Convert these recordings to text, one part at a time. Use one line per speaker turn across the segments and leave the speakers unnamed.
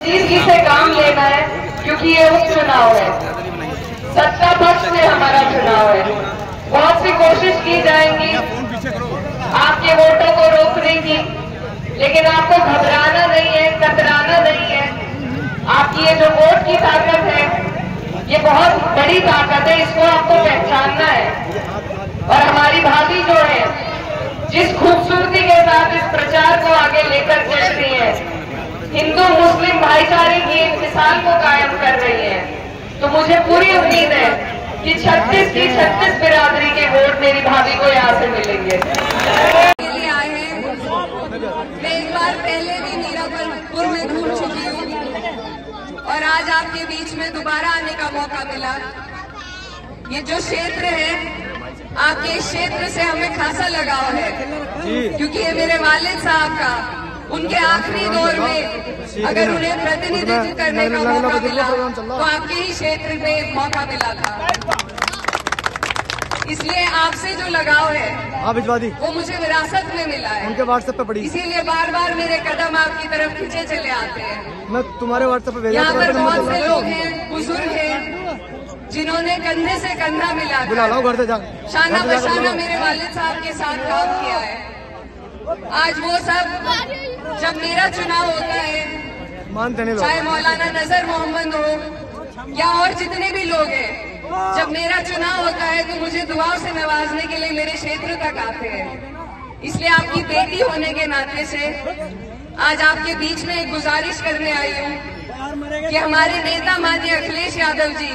चीज से काम लेना है, क्योंकि ये उपचुनाव है, सत्ता पक्ष में हमारा चुनाव है। बहुत सी कोशिश की जाएंगी आपके वोटों को रोकने की, लेकिन आपको घबराना नहीं है, कतराना नहीं है। आपकी ये जो वोट की ताकत है, ये बहुत बड़ी ताकत है, इसको आपको पहचानना है। और हमारी भाभी जो है, जिस खूबसूरती के साथ इस प्रचार को आगे लेकर चल रही है, हिंदू मुस्लिम भाईचारे की एक मिसाल को कायम कर रही है, तो मुझे पूरी उम्मीद है कि 36 की 36 बिरादरी के वोट मेरी भाभी को यहाँ से मिलेंगे।
आए हैं, मैं एक बार पहले भी मीरापुर में घूम चुकी हूँ और आज आपके बीच में दोबारा आने का मौका मिला। ये जो क्षेत्र है, आपके इस क्षेत्र से हमें खासा लगाव है, क्योंकि ये मेरे वालिद साहब का उनके आखिरी दौर में अगर उन्हें प्रतिनिधित्व करने का मौका मिला तो आपके ही क्षेत्र में एक मौका मिला था। इसलिए आपसे जो लगाव है वो मुझे विरासत में मिला है,
उनके व्हाट्सएप पे पड़ी,
इसीलिए बार बार मेरे कदम आपकी तरफ खींचे चले आते हैं।
मैं तुम्हारे व्हाट्सएप पे भेजा।
यहाँ पर बहुत से लोग हैं, बुजुर्ग हैं, जिन्होंने कंधे से कंधा मिला
घर से
शाना बशाना मेरे वालिद साहब के साथ काम किया है। आज वो सब, जब मेरा चुनाव होता है, चाहे मौलाना नजर मोहम्मद हो या और जितने भी लोग हैं, जब मेरा चुनाव होता है तो मुझे दुआओं से नवाजने के लिए मेरे क्षेत्र तक आते हैं। इसलिए आपकी बेटी होने के नाते से आज आपके बीच में एक गुजारिश करने आई हूँ कि हमारे नेता माननीय अखिलेश यादव जी,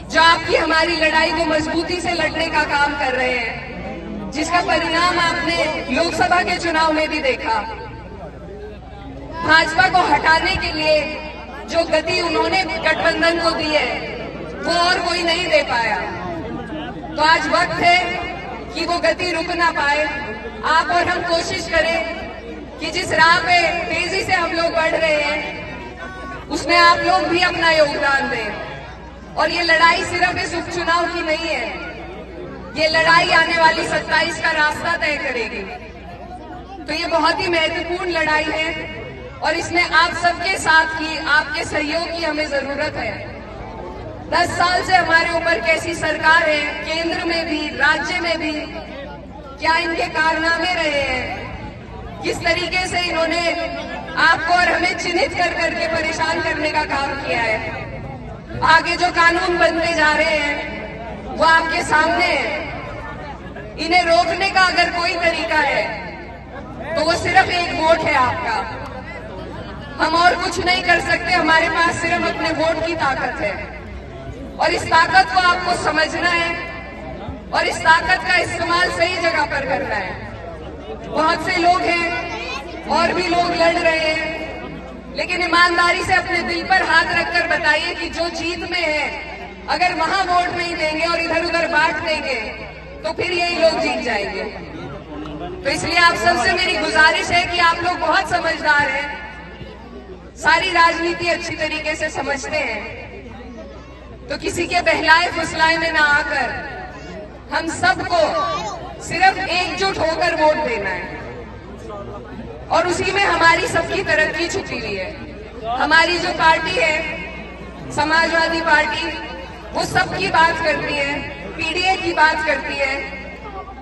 जो आपकी हमारी लड़ाई को मजबूती से लड़ने का काम कर रहे हैं, जिसका परिणाम आपने लोकसभा के चुनाव में भी देखा, भाजपा को हटाने के लिए जो गति उन्होंने गठबंधन को दी है वो और कोई नहीं दे पाया। तो आज वक्त है कि वो गति रुक ना पाए। आप और हम कोशिश करें कि जिस राह पे तेजी से हम लोग बढ़ रहे हैं, उसमें आप लोग भी अपना योगदान दें। और ये लड़ाई सिर्फ इस उपचुनाव की नहीं है, ये लड़ाई आने वाली 27 का रास्ता तय करेगी। तो ये बहुत ही महत्वपूर्ण लड़ाई है और इसमें आप सबके साथ की, आपके सहयोग की हमें जरूरत है। 10 साल से हमारे ऊपर कैसी सरकार है, केंद्र में भी राज्य में भी, क्या इनके कारनामे रहे हैं, किस तरीके से इन्होंने आपको और हमें चिन्हित कर करके परेशान करने का काम किया है। आगे जो कानून बनते जा रहे हैं वो आपके सामने है। इन्हें रोकने का अगर कोई तरीका है तो वो सिर्फ एक वोट है आपका। हम और कुछ नहीं कर सकते, हमारे पास सिर्फ अपने वोट की ताकत है और इस ताकत को आपको समझना है और इस ताकत का इस्तेमाल सही जगह पर करना है। बहुत से लोग हैं और भी लोग लड़ रहे हैं, लेकिन ईमानदारी से अपने दिल पर हाथ रखकर बताइए कि जो जीत में है, अगर वहां वोट नहीं देंगे और इधर उधर बांट देंगे तो फिर यही लोग जीत जाएंगे। तो इसलिए आप सबसे मेरी गुजारिश है कि आप लोग बहुत समझदार हैं, सारी राजनीति अच्छी तरीके से समझते हैं, तो किसी के बहलाए फुसलाए में ना आकर हम सबको सिर्फ एकजुट होकर वोट देना है। और उसी में हमारी सबकी तरक्की छुपी हुई है। हमारी जो पार्टी है, समाजवादी पार्टी, वो सबकी बात करती है, पीडीए की बात करती है,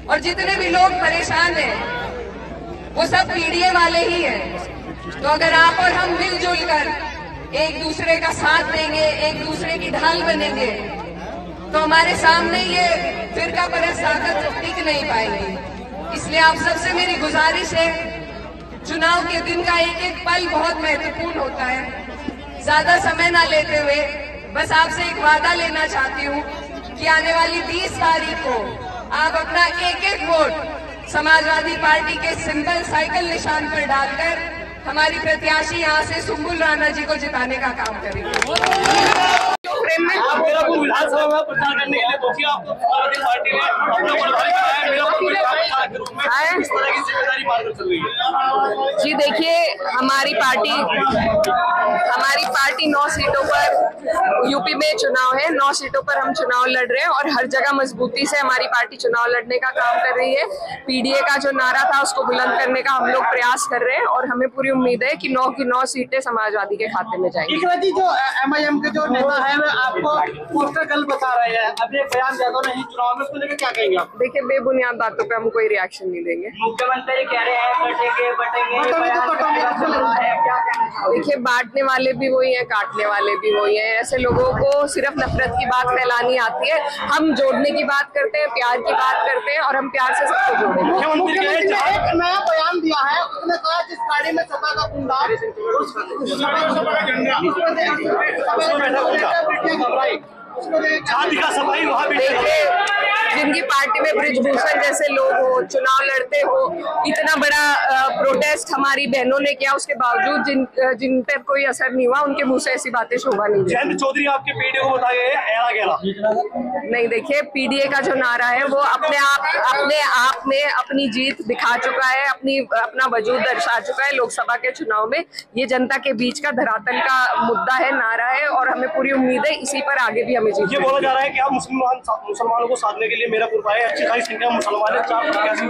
और जितने भी लोग परेशान हैं वो सब पीडीए वाले ही हैं। तो अगर आप और हम मिलजुल कर एक दूसरे का साथ देंगे, एक दूसरे की ढाल बनेंगे, तो हमारे सामने ये फिरका परस्त ताकत टिक नहीं पाएगी। इसलिए आप सबसे मेरी गुजारिश है, चुनाव के दिन का एक एक पल बहुत महत्वपूर्ण होता है। ज्यादा समय ना लेते हुए बस आपसे एक वादा लेना चाहती हूँ कि आने वाली 20 तारीख को आप अपना एक एक वोट समाजवादी पार्टी के सिंबल साइकिल निशान पर डालकर हमारी प्रत्याशी यहाँ से सुम्बुल राणा जी को जिताने का काम करेंगे।
विधानसभा में प्रचार करने के लिए दोषियों पार्टी ने इस तरह की जिम्मेदारी मानकर चल रही है।
जी देखिए, हमारी पार्टी
हमारी पार्टी 9 सीटों पर यूपी में चुनाव है, 9 सीटों पर हम चुनाव लड़ रहे हैं और हर जगह मजबूती से हमारी पार्टी चुनाव लड़ने का काम कर रही है। पीडीए का जो नारा था उसको बुलंद करने का हम लोग प्रयास कर रहे हैं और हमें पूरी उम्मीद है कि 9 की 9 सीटें समाजवादी के खाते में जाएंगी।
जी जो एमआईएम के जो नेता है वो आपको पोस्टर गल बता रहे हैं, अभी एक बयान दिया तो नहीं चुनाव में, उसको लेकर क्या कहेंगे आप?
देखिए बेबुनियाद बातों पे हम कोई रिएक्शन नहीं देंगे।
मुख्यमंत्री कह रहे हैं
देखिए बांटने वाले भी वही हैं, काटने वाले भी वही हैं। ऐसे लोगों को सिर्फ नफरत की बात फैलानी आती है। हम जोड़ने की बात करते हैं, प्यार की बात करते हैं और हम प्यार से सबको जोड़ेंगे।
मुख्यमंत्री ने एक नया बयान दिया है, उसने कहा जिस गाड़ी में सपा का गुंडा
देखिए जिनकी पार्टी में बृजभूषण जैसे लोग हो, चुनाव लड़ते हो, इतना बड़ा प्रोटेस्ट हमारी बहनों ने किया, उसके बावजूद जिन पर कोई असर नहीं हुआ, उनके मुंह से ऐसी बातें शोभा नहीं देती।
जयंत चौधरी आपके पीडीए को बताया
नहीं, देखिए पीडीए का जो नारा है वो अपने आप में अपनी जीत दिखा चुका है, अपना वजूद दर्शा चुका है लोकसभा के चुनाव में। ये जनता के बीच का धरातल का मुद्दा है, नारा है और हमें पूरी उम्मीद है इसी पर आगे भी हमें जीत।
ये बोला जा रहा है कि आप मुसलमानों को साधने के लिए मीरापुर पाए, अच्छी खासी संख्या मुसलमान है, 4 प्रत्याशी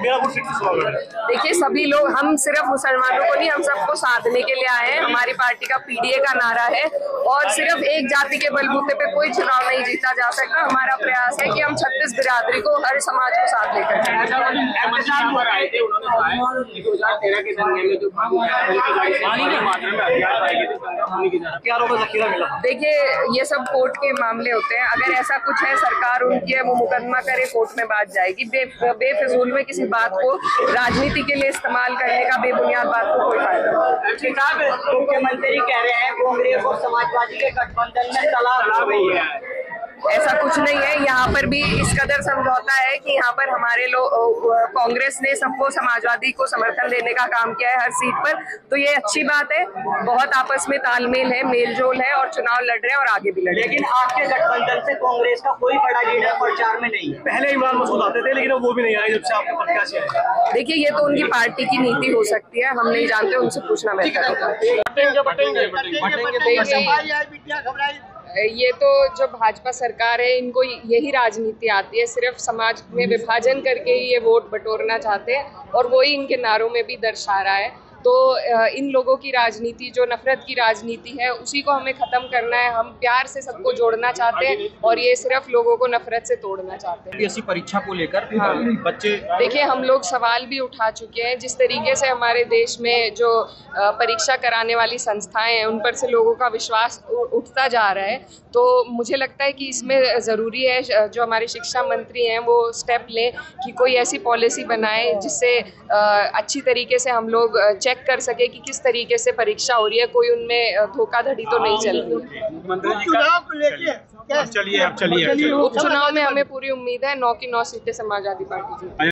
मीरापुर सीट से चुनाव लड़ रहे हैं।
देखिए सभी लोग, हम सिर्फ मुसलमानों को नहीं, हम सबको साधने के लिए आए हैं। हमारी पार्टी का पीडीए का नारा है और सिर्फ एक जाति के बलबूते पे कोई चुनाव नहीं जीता जा सकता। हमारा प्रयास है कि हम 36 बिरादरी को, हर समाज को साथ लेकर चलें। देखिए ये सब कोर्ट के मामले होते हैं, अगर ऐसा कुछ है सरकार उनकी है, वो मुकदमा करे, कोर्ट में बात जाएगी। बेफिजूल में किसी बात को राजनीति के लिए इस्तेमाल करने का, बेबुनियाद बात को कोई फायदा नहीं।
मुख्यमंत्री कह रहे हैं कांग्रेस और समाजवादी के गठबंधन में तलाक हो गई है।
ऐसा कुछ नहीं है, यहाँ पर भी इस कदर समझौता है कि यहाँ पर हमारे लोग, कांग्रेस ने सबको समाजवादी को समर्थन देने का काम किया है हर सीट पर, तो ये अच्छी बात है। बहुत आपस में तालमेल है, मेलजोल है और चुनाव लड़ रहे हैं और आगे भी लड़े।
लेकिन आपके गठबंधन से कांग्रेस का कोई बड़ा लीडर प्रचार में नहीं है।
पहले इमरान मसूद आते थे लेकिन वो भी नहीं आए जब से आपके प्रत्याशी है।
देखिए ये तो उनकी पार्टी की नीति हो सकती है, हम नहीं जानते, उनसे पूछना बेहतर होगा। ये तो जो भाजपा सरकार है, इनको यही राजनीति आती है, सिर्फ समाज में विभाजन करके ही ये वोट बटोरना चाहते हैं और वही इनके नारों में भी दर्शा रहा है। तो इन लोगों की राजनीति, जो नफरत की राजनीति है, उसी को हमें ख़त्म करना है। हम प्यार से सबको जोड़ना चाहते हैं और ये सिर्फ लोगों को नफरत से तोड़ना चाहते हैं।
यूपीएससी परीक्षा को लेकर बच्चे,
देखिए हम लोग सवाल भी उठा चुके हैं। जिस तरीके से हमारे देश में जो परीक्षा कराने वाली संस्थाएं हैं, उन पर से लोगों का विश्वास उठता जा रहा है, तो मुझे लगता है कि इसमें ज़रूरी है जो हमारे शिक्षा मंत्री हैं वो स्टेप लें कि कोई ऐसी पॉलिसी बनाए जिससे अच्छी तरीके से हम लोग चेक कर सके कि किस तरीके से परीक्षा हो रही है, कोई उनमें धोखाधड़ी तो नहीं चल रही।
चलिए
उपचुनाव में हमें पूरी उम्मीद है 9 की 9 सीटें समाजवादी पार्टी की।